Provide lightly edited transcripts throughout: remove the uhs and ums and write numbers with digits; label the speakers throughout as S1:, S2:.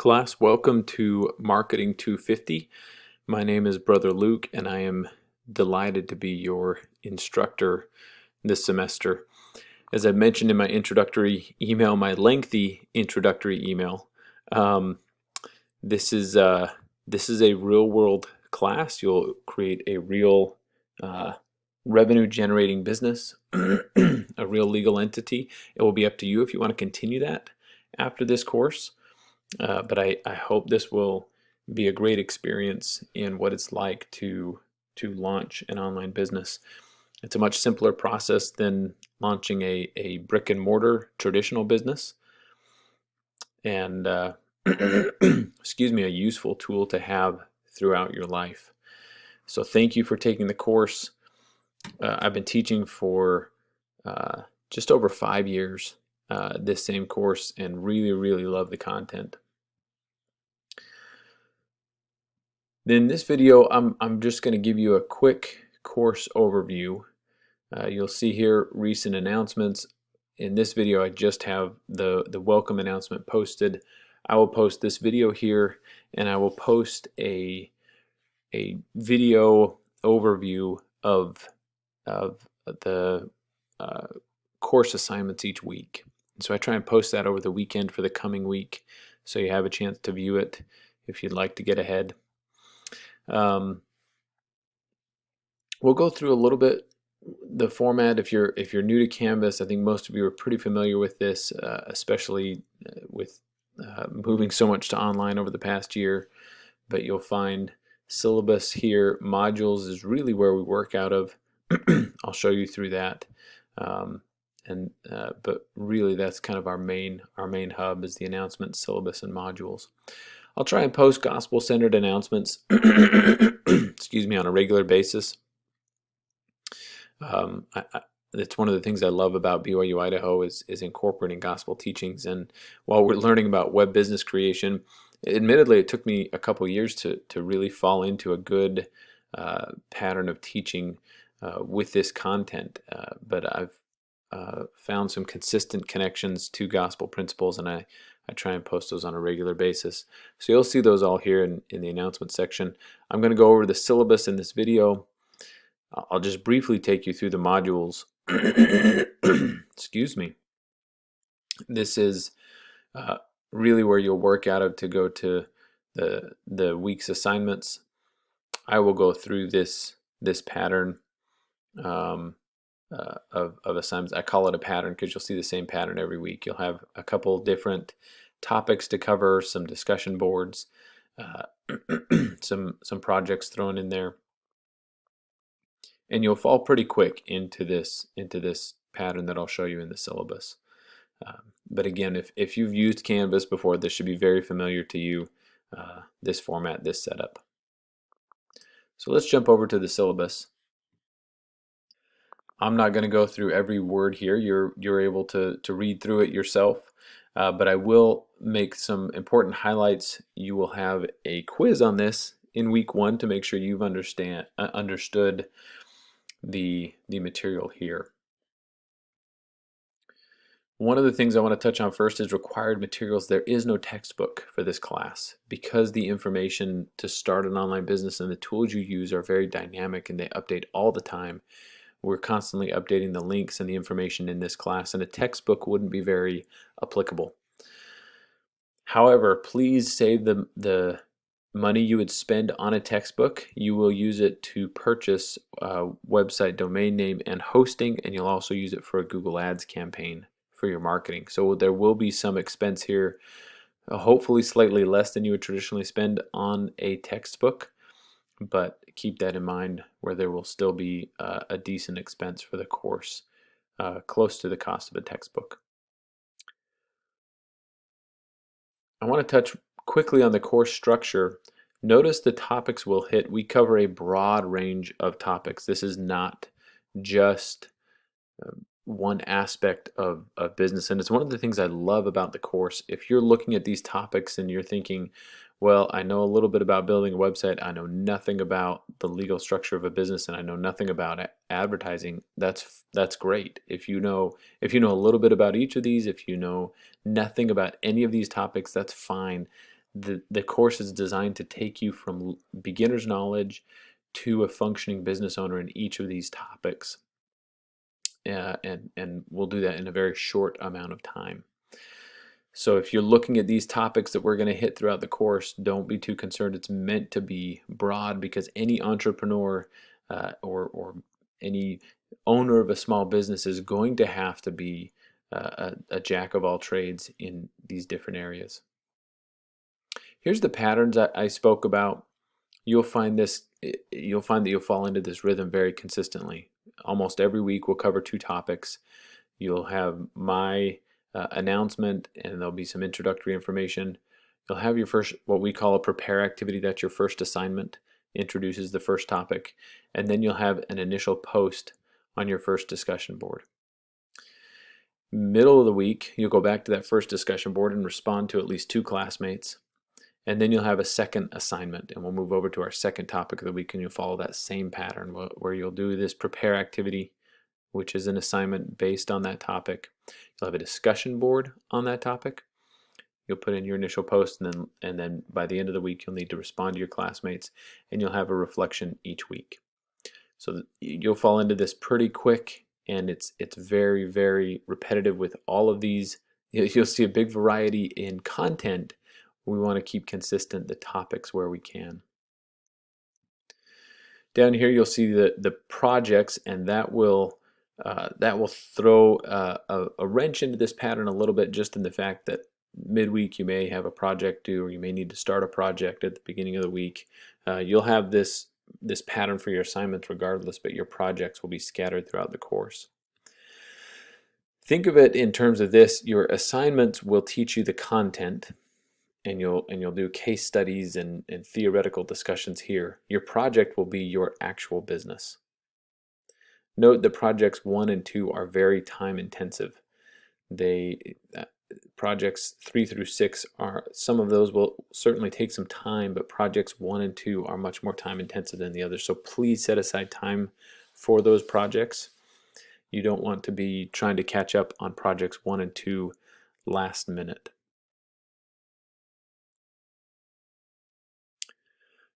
S1: Class, welcome to Marketing 250. My name is Brother Luke, and I am delighted to be your instructor this semester. As I mentioned in my introductory email, my lengthy introductory email, this is a real-world class. You'll create a real revenue-generating business, a real legal entity. It will be up to you if you want to continue that after this course. But I hope this will be a great experience in what it's like to launch an online business. It's a much simpler process than launching a brick and mortar traditional business, and excuse me, a useful tool to have throughout your life. So thank you for taking the course. I've been teaching for just over 5 years this same course, and really love the content. In this video, I'm just going to give you a quick course overview. You'll see here recent announcements. In this video, I just have the welcome announcement posted. I will post this video here, and I will post a video overview of the course assignments each week. So I try and post that over the weekend for the coming week, so you have a chance to view it if you'd like to get ahead. We'll go through a little bit the format. If you're new to Canvas, I think most of you are pretty familiar with this, especially with moving so much to online over the past year. But you'll find syllabus here. Modules is really where we work out of. I'll show you through that. But really, that's kind of our main hub is the announcements, syllabus, and modules. I'll try and post gospel-centered announcements, excuse me, on a regular basis. It's one of the things I love about BYU Idaho is incorporating gospel teachings. And while we're learning about web business creation, admittedly, it took me a couple years to really fall into a good pattern of teaching with this content. But I've found some consistent connections to gospel principles, and I try and post those on a regular basis. So you'll see those all here in the announcement section. I'm going to go over the syllabus in this video. I'll just briefly take you through the modules. Excuse me. This is really where you'll work out of to go to the week's assignments. I will go through this pattern of assignments. I call it a pattern because you'll see the same pattern every week. You'll have a couple different topics to cover, some discussion boards, some projects thrown in there, and you'll fall pretty quick into this pattern that I'll show you in the syllabus. But again, if you've used Canvas before, this should be very familiar to you, this format, this setup. So let's jump over to the syllabus. I'm not going to go through every word here. You're able to read through it yourself, but I will make some important highlights. You will have a quiz on this in week 1 to make sure you've understood the material here. One of the things I want to touch on first is required materials. There is no textbook for this class because the information to start an online business and the tools you use are very dynamic and they update all the time. We're constantly updating the links and the information in this class, and a textbook wouldn't be very applicable. However, please save the money you would spend on a textbook. You will use it to purchase a website domain name and hosting, and you'll also use it for a Google Ads campaign for your marketing. So there will be some expense here, hopefully slightly less than you would traditionally spend on a textbook, but keep that in mind where there will still be a decent expense for the course, close to the cost of a textbook. I want to touch quickly on the course structure. Notice the topics we'll hit. We cover a broad range of topics. This is not just one aspect of business, and it's one of the things I love about the course. If you're looking at these topics and you're thinking, well, I know a little bit about building a website, I know nothing about the legal structure of a business, and I know nothing about advertising, that's great. If you know a little bit about each of these, if you know nothing about any of these topics, that's fine. The course is designed to take you from beginner's knowledge to a functioning business owner in each of these topics. And we'll do that in a very short amount of time. So if you're looking at these topics that we're going to hit throughout the course, don't be too concerned. It's meant to be broad because any entrepreneur or any owner of a small business is going to have to be a jack of all trades in these different areas. Here's the patterns I spoke about. You'll find that you'll fall into this rhythm very consistently. Almost every week we'll cover 2 topics. You'll have my announcement, and there'll be some introductory information. You'll have your first, what we call a prepare activity. That's your first assignment, introduces the first topic, and then you'll have an initial post on your first discussion board. Middle of the week, you'll go back to that first discussion board and respond to at least 2 classmates. And then you'll have a second assignment, and we'll move over to our second topic of the week, and you'll follow that same pattern where you'll do this prepare activity, which is an assignment based on that topic. You'll have a discussion board on that topic. You'll put in your initial post, and then by the end of the week, you'll need to respond to your classmates, and you'll have a reflection each week. So you'll fall into this pretty quick, and it's very, very repetitive with all of these. You'll see a big variety in content. We want to keep consistent the topics where we can. Down here you'll see the projects, and that will throw a wrench into this pattern a little bit, just in the fact that midweek you may have a project due, or you may need to start a project at the beginning of the week. You'll have this pattern for your assignments regardless, but your projects will be scattered throughout the course. Think of it in terms of this: your assignments will teach you the content, and you'll do case studies and theoretical discussions here. Your project will be your actual business. Note that projects 1 and 2 are very time intensive. Projects 3 through 6 are, some of those will certainly take some time, but projects 1 and 2 are much more time intensive than the others. So please set aside time for those projects. You don't want to be trying to catch up on projects 1 and 2 last minute.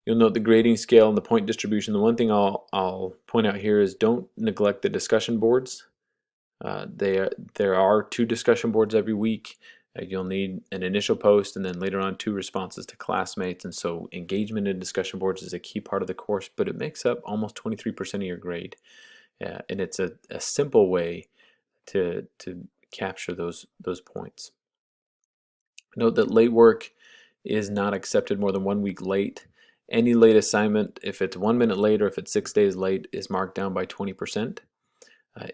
S1: You'll note the grading scale and the point distribution. The one thing I'll point out here is don't neglect the discussion boards. There are 2 discussion boards every week. You'll need an initial post, and then later on 2 responses to classmates. And so engagement in discussion boards is a key part of the course, but it makes up almost 23% of your grade. And it's a simple way to capture those points. Note that late work is not accepted more than 1 week late. Any late assignment, if it's 1 minute late or if it's 6 days late, is marked down by 20%.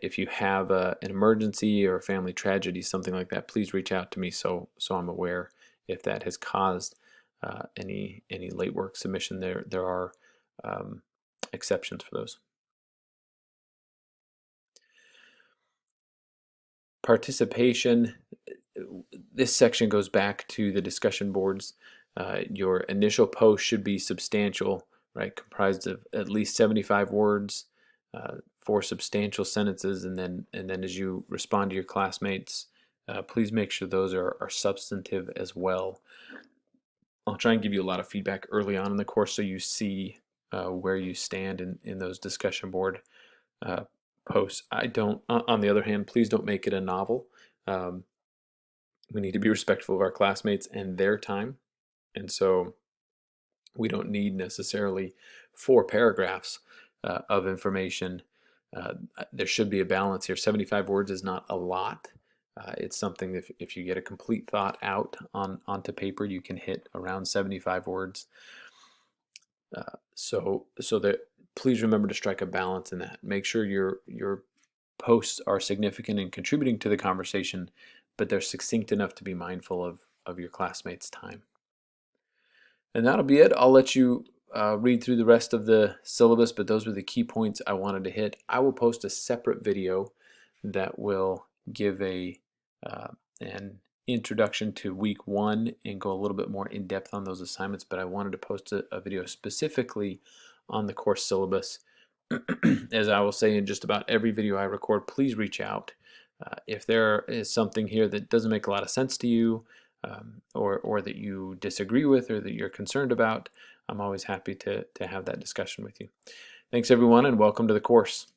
S1: If you have an emergency or a family tragedy, something like that, please reach out to me so I'm aware if that has caused any late work submission. There are exceptions for those. Participation. This section goes back to the discussion boards. Your initial post should be substantial, right? Comprised of at least 75 words, 4 substantial sentences, and then as you respond to your classmates, please make sure those are substantive as well. I'll try and give you a lot of feedback early on in the course so you see where you stand in those discussion board posts. On the other hand, please don't make it a novel. We need to be respectful of our classmates and their time. And so we don't need necessarily 4 paragraphs of information. There should be a balance here. 75 words is not a lot. It's something if you get a complete thought out onto paper, you can hit around 75 words. So that please remember to strike a balance in that. Make sure your posts are significant and contributing to the conversation, but they're succinct enough to be mindful of your classmates' time. And that'll be it. I'll let you read through the rest of the syllabus, but those were the key points I wanted to hit. I will post a separate video that will give an introduction to week 1 and go a little bit more in depth on those assignments, but I wanted to post a video specifically on the course syllabus. As I will say in just about every video I record, please reach out. If there is something here that doesn't make a lot of sense to you, or that you disagree with or that you're concerned about. I'm always happy to have that discussion with you. Thanks everyone, and welcome to the course.